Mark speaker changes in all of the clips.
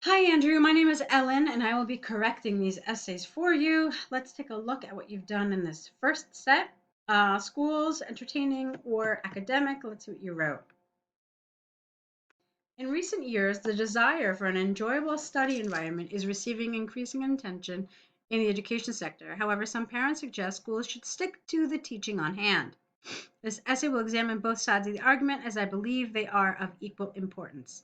Speaker 1: Hi, Andrew. My name is Ellen, and I will be correcting these essays for you. Let's take a look at what you've done in this first set. Schools, entertaining, or academic. Let's see what you wrote. In recent years, the desire for an enjoyable study environment is receiving increasing attention in the education sector. However, some parents suggest schools should stick to the teaching on hand. This essay will examine both sides of the argument as I believe they are of equal importance.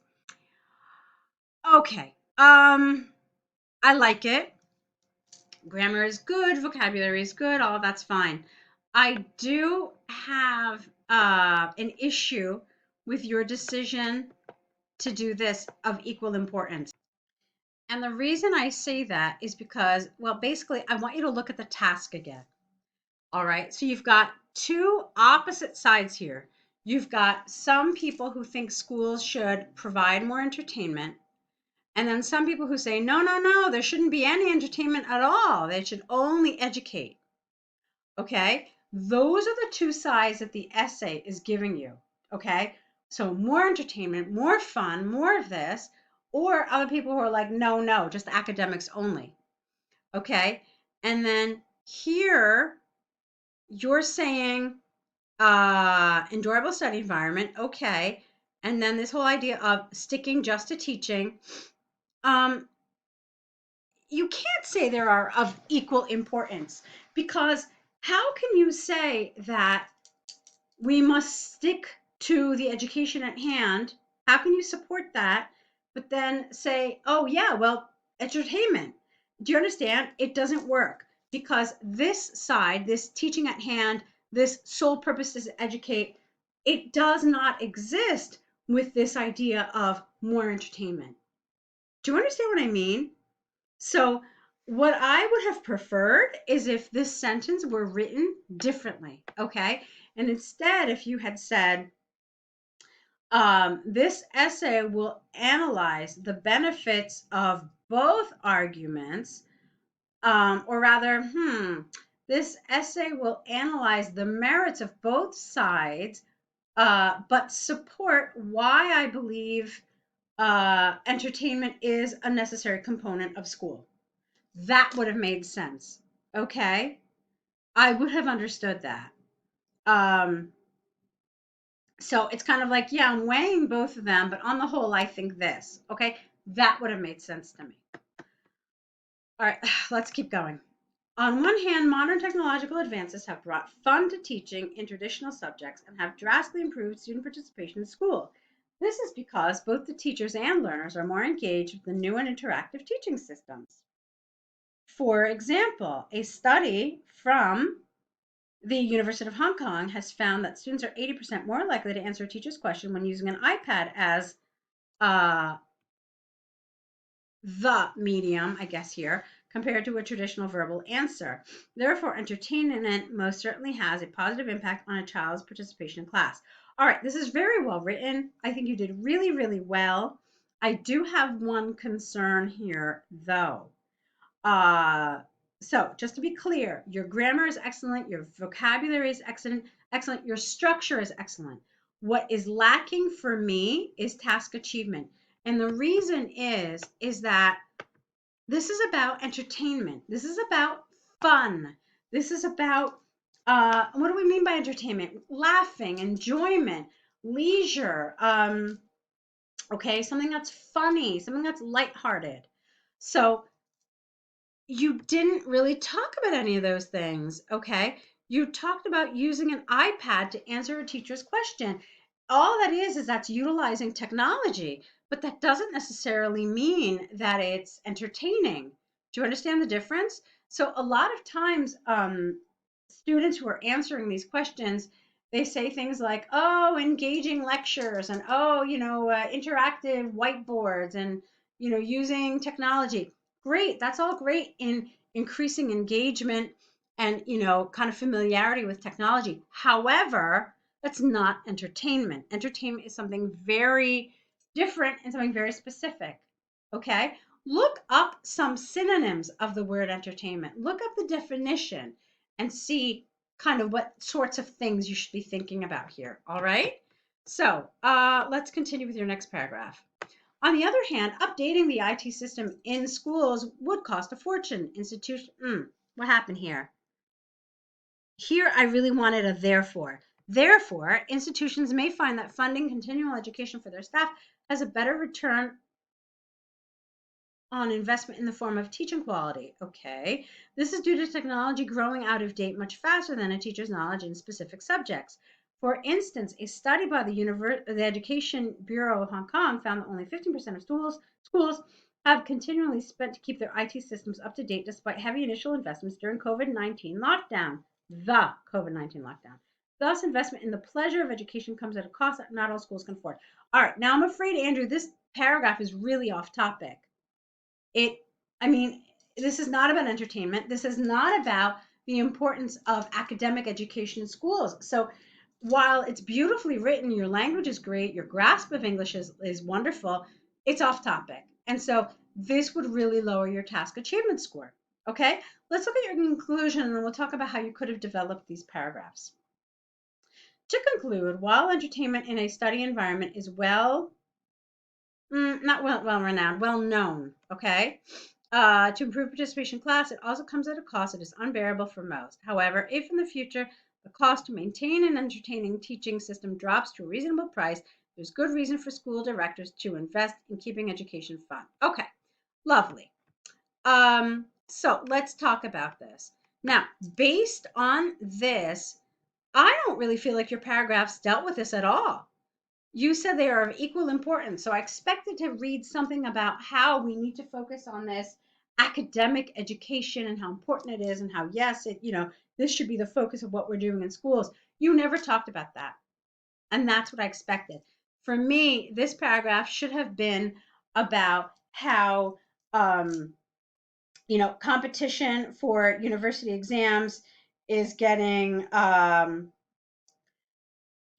Speaker 1: Okay. I like it. Grammar is good, vocabulary is good, all that's fine. I do have an issue with your decision to do this of equal importance. And the reason I say that is because, well, basically, I want you to look at the task again. All right. So you've got two opposite sides here. You've got some people who think schools should provide more entertainment. And then some people who say, no, no, no, there shouldn't be any entertainment at all. They should only educate. Okay? Those are the two sides that the essay is giving you. Okay? So more entertainment, more fun, more of this, or other people who are like, no, no, just academics only. Okay? And then here you're saying enjoyable study environment. Okay. And then this whole idea of sticking just to teaching. Um, you can't say there are of equal importance because how can you say that we must stick to the education at hand? How can you support that? But then say, oh, yeah, well, entertainment. Do you understand? It doesn't work because this side, this teaching at hand, this sole purpose is to educate, it does not exist with this idea of more entertainment. Do you understand what I mean? So, what I would have preferred is if this sentence were written differently, okay? And instead, if you had said, this essay will analyze the benefits of both arguments, or rather, this essay will analyze the merits of both sides, but support why I believe entertainment is a necessary component of school. That would have made sense. Okay. I would have understood that. Um, so it's kind of like, yeah, I'm weighing both of them, but on the whole, I think this. Okay. That would have made sense to me. All right, let's keep going. On one hand, modern technological advances have brought fun to teaching in traditional subjects and have drastically improved student participation in school. This is because both the teachers and learners are more engaged with the new and interactive teaching systems. For example, a study from the University of Hong Kong has found that students are 80% more likely to answer a teacher's question when using an iPad as uh, the medium, I guess, here, compared to a traditional verbal answer. Therefore, entertainment most certainly has a positive impact on a child's participation in class. All right, this is very well written. I think you did really, really well. I do have one concern here, though. Uh, so just to be clear, your grammar is excellent, your vocabulary is excellent, your structure is excellent. What is lacking for me is task achievement. And the reason is that this is about entertainment. This is about fun. This is about what do we mean by entertainment? Laughing, enjoyment, leisure. Okay, something that's funny, something that's lighthearted. So you didn't really talk about any of those things, okay? You talked about using an iPad to answer a teacher's question. All that is that's utilizing technology, but that doesn't necessarily mean that it's entertaining. Do you understand the difference? So a lot of times, students who are answering these questions, they say things like, "Oh, engaging lectures," and "Oh, interactive whiteboards," and using technology. Great, that's all great in increasing engagement and kind of familiarity with technology. However, that's not entertainment. Entertainment is something very different and something very specific. Okay? Look up some synonyms of the word entertainment. Look up the definition and see kind of what sorts of things you should be thinking about here. All right? So let's continue with your next paragraph. On the other hand, updating the IT system in schools would cost a fortune. What happened here? Here, I really wanted a therefore. Therefore, institutions may find that funding continual education for their staff has a better return on investment in the form of teaching quality. Okay. This is due to technology growing out of date much faster than a teacher's knowledge in specific subjects. For instance, a study by the Education Bureau of Hong Kong found that only 15% of schools have continually spent to keep their IT systems up to date despite heavy initial investments during COVID-19 lockdown. The COVID-19 lockdown. Thus, investment in the pleasure of education comes at a cost that not all schools can afford. All right, now I'm afraid, Andrew, this paragraph is really off topic. It, I mean, this is not about entertainment. This is not about the importance of academic education in schools. So while it's beautifully written, your language is great, your grasp of English is wonderful, it's off topic. And so this would really lower your task achievement score. Okay, let's look at your conclusion and then we'll talk about how you could have developed these paragraphs. To conclude, while entertainment in a study environment is not well renowned, well known, okay? To improve participation in class, it also comes at a cost that is unbearable for most. However, if in the future the cost to maintain an entertaining teaching system drops to a reasonable price, there's good reason for school directors to invest in keeping education fun. Okay, lovely. So let's talk about this. Now, based on this, I don't really feel like your paragraphs dealt with this at all. You said they are of equal importance. So I expected to read something about how we need to focus on this academic education and how important it is and how, yes, this should be the focus of what we're doing in schools. You never talked about that. And that's what I expected. For me, this paragraph should have been about how, competition for university exams is getting,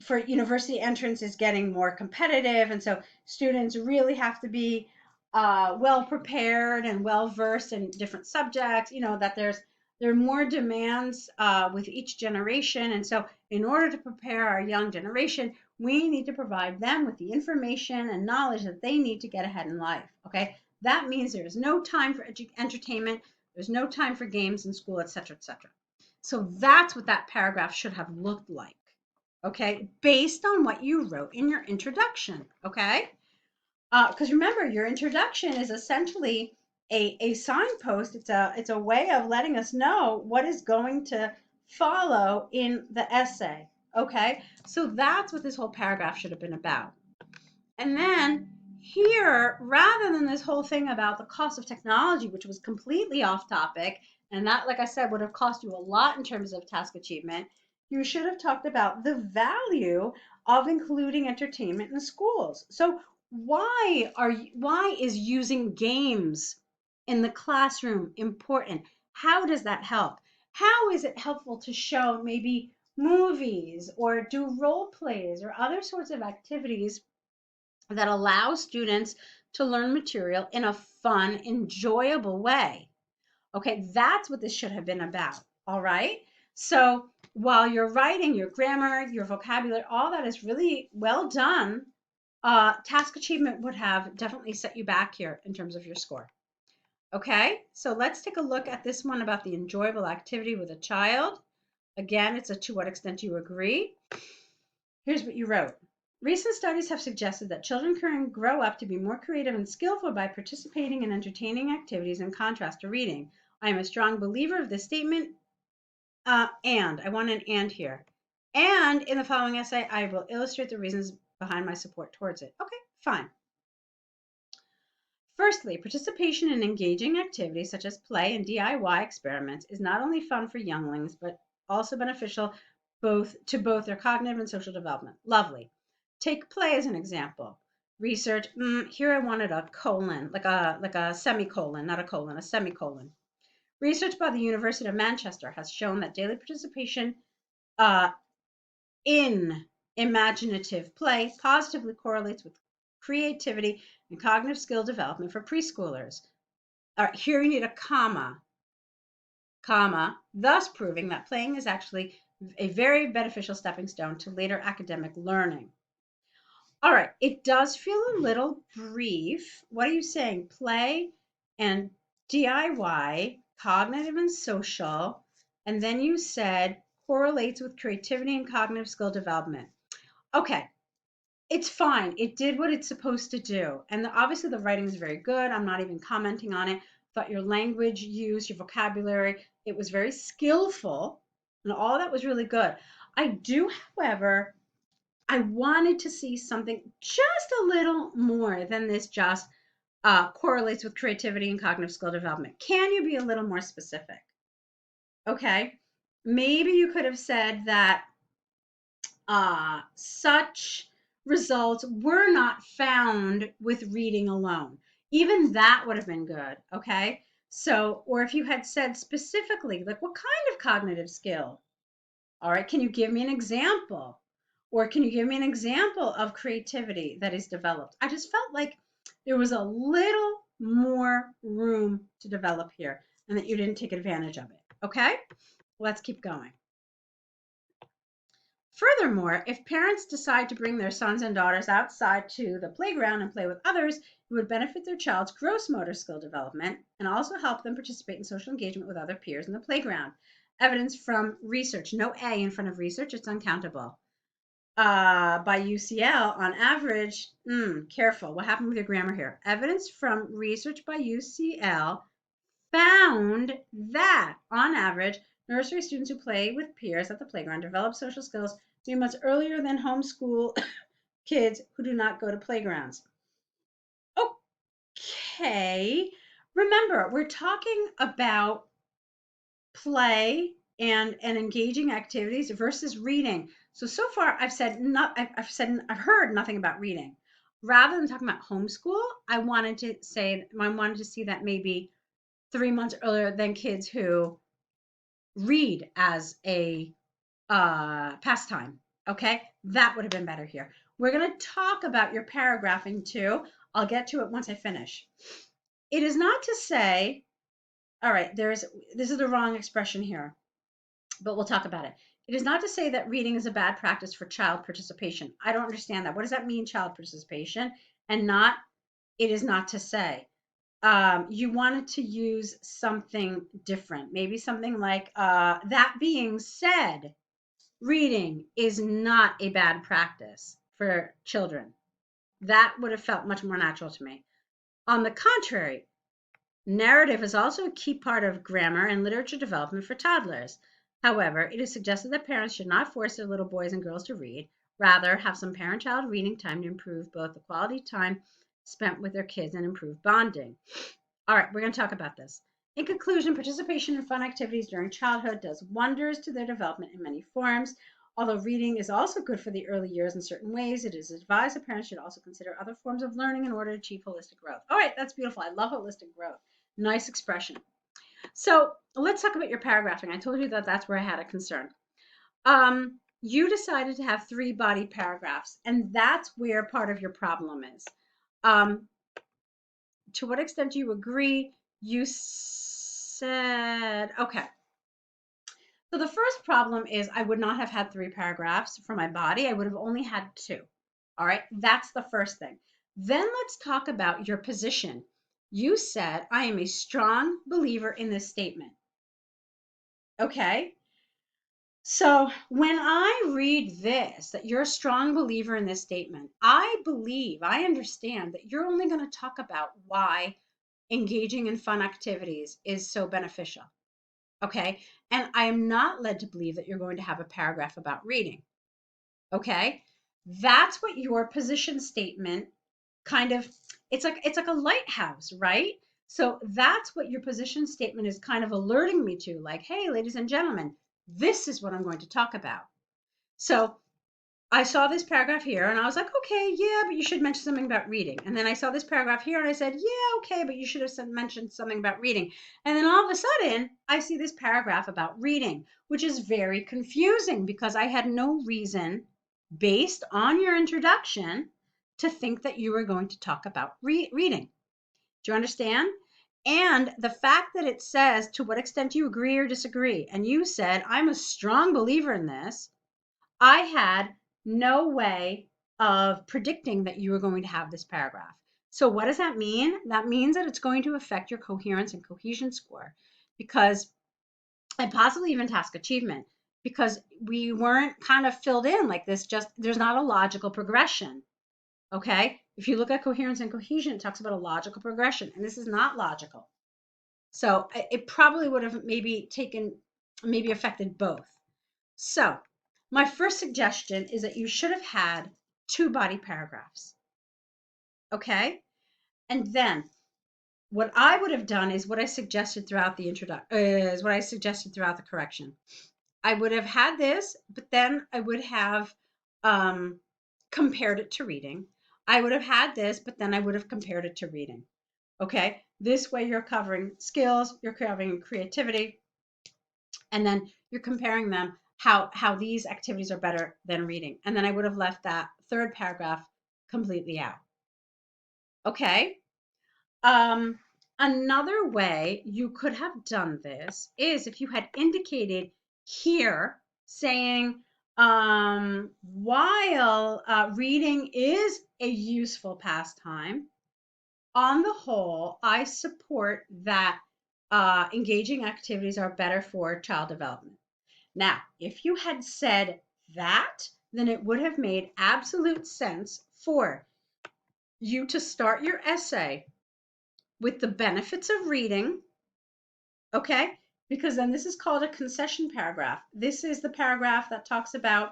Speaker 1: for university entrance is getting more competitive, and so students really have to be well prepared and well versed in different subjects. That there are more demands with each generation, and so in order to prepare our young generation, we need to provide them with the information and knowledge that they need to get ahead in life. Okay, that means there is no time for entertainment. There's no time for games in school, etc., etc. So that's what that paragraph should have looked like. Okay, based on what you wrote in your introduction. Okay, because remember, your introduction is essentially a signpost. It's a way of letting us know what is going to follow in the essay. Okay, so that's what this whole paragraph should have been about. And then here, rather than this whole thing about the cost of technology, which was completely off topic, and that, like I said, would have cost you a lot in terms of task achievement, you should have talked about the value of including entertainment in schools. So why is using games in the classroom important? How does that help? How is it helpful to show maybe movies or do role plays or other sorts of activities that allows students to learn material in a fun, enjoyable way? Okay, that's what this should have been about. All right. So while you're writing, your grammar, your vocabulary, all that is really well done, task achievement would have definitely set you back here in terms of your score. Okay, so let's take a look at this one about the enjoyable activity with a child. Again, it's a to what extent do you agree. Here's what you wrote. Recent studies have suggested that children can grow up to be more creative and skillful by participating in entertaining activities in contrast to reading. I am a strong believer of this statement. And I want an and here. And in the following essay, I will illustrate the reasons behind my support towards it. Okay, fine. Firstly, participation in engaging activities such as play and DIY experiments is not only fun for younglings, but also beneficial to both their cognitive and social development. Lovely. Take play as an example. Research, here I wanted a colon, like a semicolon, not a colon, a semicolon. Research by the University of Manchester has shown that daily participation in imaginative play positively correlates with creativity and cognitive skill development for preschoolers. All right, here you need a comma, thus proving that playing is actually a very beneficial stepping stone to later academic learning. All right, it does feel a little brief. What are you saying? Play and DIY, cognitive and social, and then you said correlates with creativity and cognitive skill development. Okay, it's fine. It did what it's supposed to do. And obviously the writing is very good. I'm not even commenting on it. Thought your language use, your vocabulary, it was very skillful. And all that was really good. I do, however, I wanted to see something just a little more than this just correlates with creativity and cognitive skill development. Can you be a little more specific? Okay. Maybe you could have said that such results were not found with reading alone. Even that would have been good. Okay. So, or if you had said specifically, like what kind of cognitive skill? All right. Can you give me an example? Or can you give me an example of creativity that is developed? I just felt like there was a little more room to develop here and that you didn't take advantage of it. Okay. Let's keep going. Furthermore, if parents decide to bring their sons and daughters outside to the playground and play with others, it would benefit their child's gross motor skill development and also help them participate in social engagement with other peers in the playground. Evidence from research. No A in front of research, it's uncountable. By UCL, on average, careful. What happened with your grammar here? Evidence from research by UCL found that, on average, nursery students who play with peers at the playground develop social skills 3 months earlier than homeschool kids who do not go to playgrounds. Okay. Remember, we're talking about play and engaging activities versus reading. So far I've heard nothing about reading. Rather than talking about homeschool, I wanted to see that maybe 3 months earlier than kids who read as a pastime. Okay, that would have been better here. We're going to talk about your paragraphing too. I'll get to it once I finish. It is not to say, all right, this is the wrong expression here, but we'll talk about it. It is not to say that reading is a bad practice for child participation. I don't understand that. What does that mean, child participation? And it is not to say. You wanted to use something different, maybe something like, that being said, reading is not a bad practice for children. That would have felt much more natural to me. On the contrary, narrative is also a key part of grammar and literature development for toddlers. However, it is suggested that parents should not force their little boys and girls to read, rather have some parent-child reading time to improve both the quality time spent with their kids and improve bonding. All right, we're going to talk about this. In conclusion, participation in fun activities during childhood does wonders to their development in many forms. Although reading is also good for the early years in certain ways, it is advised that parents should also consider other forms of learning in order to achieve holistic growth. All right, that's beautiful. I love holistic growth. Nice expression. So let's talk about your paragraphing. I told you that that's where I had a concern. You decided to have 3 body paragraphs, and that's where part of your problem is. To what extent do you agree? You said, okay. So the first problem is I would not have had 3 paragraphs for my body. I would have only had 2. All right, that's the first thing. Then let's talk about your position. You said, I am a strong believer in this statement. Okay. So when I read this, that you're a strong believer in this statement, I understand that you're only going to talk about why engaging in fun activities is so beneficial. Okay. And I am not led to believe that you're going to have a paragraph about reading. Okay. That's what your position statement kind of, it's like a lighthouse, right? So that's what your position statement is kind of alerting me to, like, hey, ladies and gentlemen, this is what I'm going to talk about. So I saw this paragraph here and I was like, okay, yeah, but you should mention something about reading. And then I saw this paragraph here and I said, yeah, okay, but you should have mentioned something about reading. And then all of a sudden, I see this paragraph about reading, which is very confusing because I had no reason, based on your introduction, to think that you were going to talk about reading. Do you understand? And the fact that it says, to what extent do you agree or disagree? And you said, I'm a strong believer in this. I had no way of predicting that you are going to have this paragraph. So what does that mean? That means that it's going to affect your coherence and cohesion score, because, and possibly even task achievement, because we weren't kind of filled in like this. Just, there's not a logical progression. Okay. If you look at coherence and cohesion, it talks about a logical progression, and this is not logical. So it probably would have maybe affected both. So my first suggestion is that you should have had 2 body paragraphs. Okay. And then what I would have done is what I suggested throughout the correction. I would have had this, but then I would have compared it to reading. I would have had this, but then I would have compared it to reading. Okay. This way you're covering skills, you're covering creativity, and then you're comparing them, how these activities are better than reading. And then I would have left that third paragraph completely out. Okay. Um, Another way you could have done this is if you had indicated here saying, while reading is a useful pastime, on the whole, I support that engaging activities are better for child development. Now, if you had said that, then it would have made absolute sense for you to start your essay with the benefits of reading, okay? Because then this is called a concession paragraph. This is the paragraph that talks about,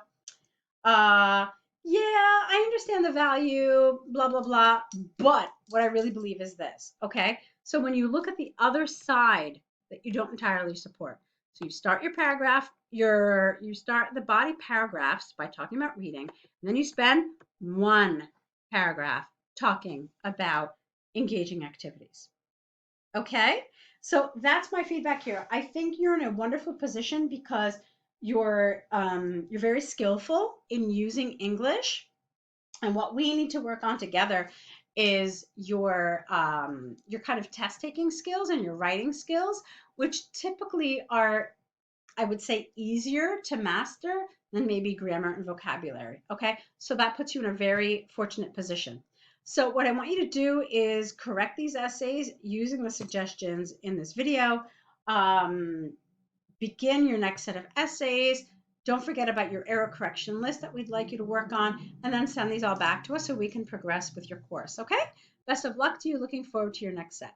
Speaker 1: uh, yeah, I understand the value, blah, blah, blah, but what I really believe is this, okay? So when you look at the other side that you don't entirely support, so you start your paragraph, you start the body paragraphs by talking about reading, and then you spend 1 paragraph talking about engaging activities. Okay, so that's my feedback here. I think you're in a wonderful position because you're very skillful in using English, and what we need to work on together is your kind of test taking skills and your writing skills, which typically are, I would say, easier to master than maybe grammar and vocabulary. Okay, so that puts you in a very fortunate position. So what I want you to do is correct these essays using the suggestions in this video. Um, Begin your next set of essays. Don't forget about your error correction list that we'd like you to work on, and then send these all back to us so we can progress with your course. Okay? Best of luck to you. Looking forward to your next set.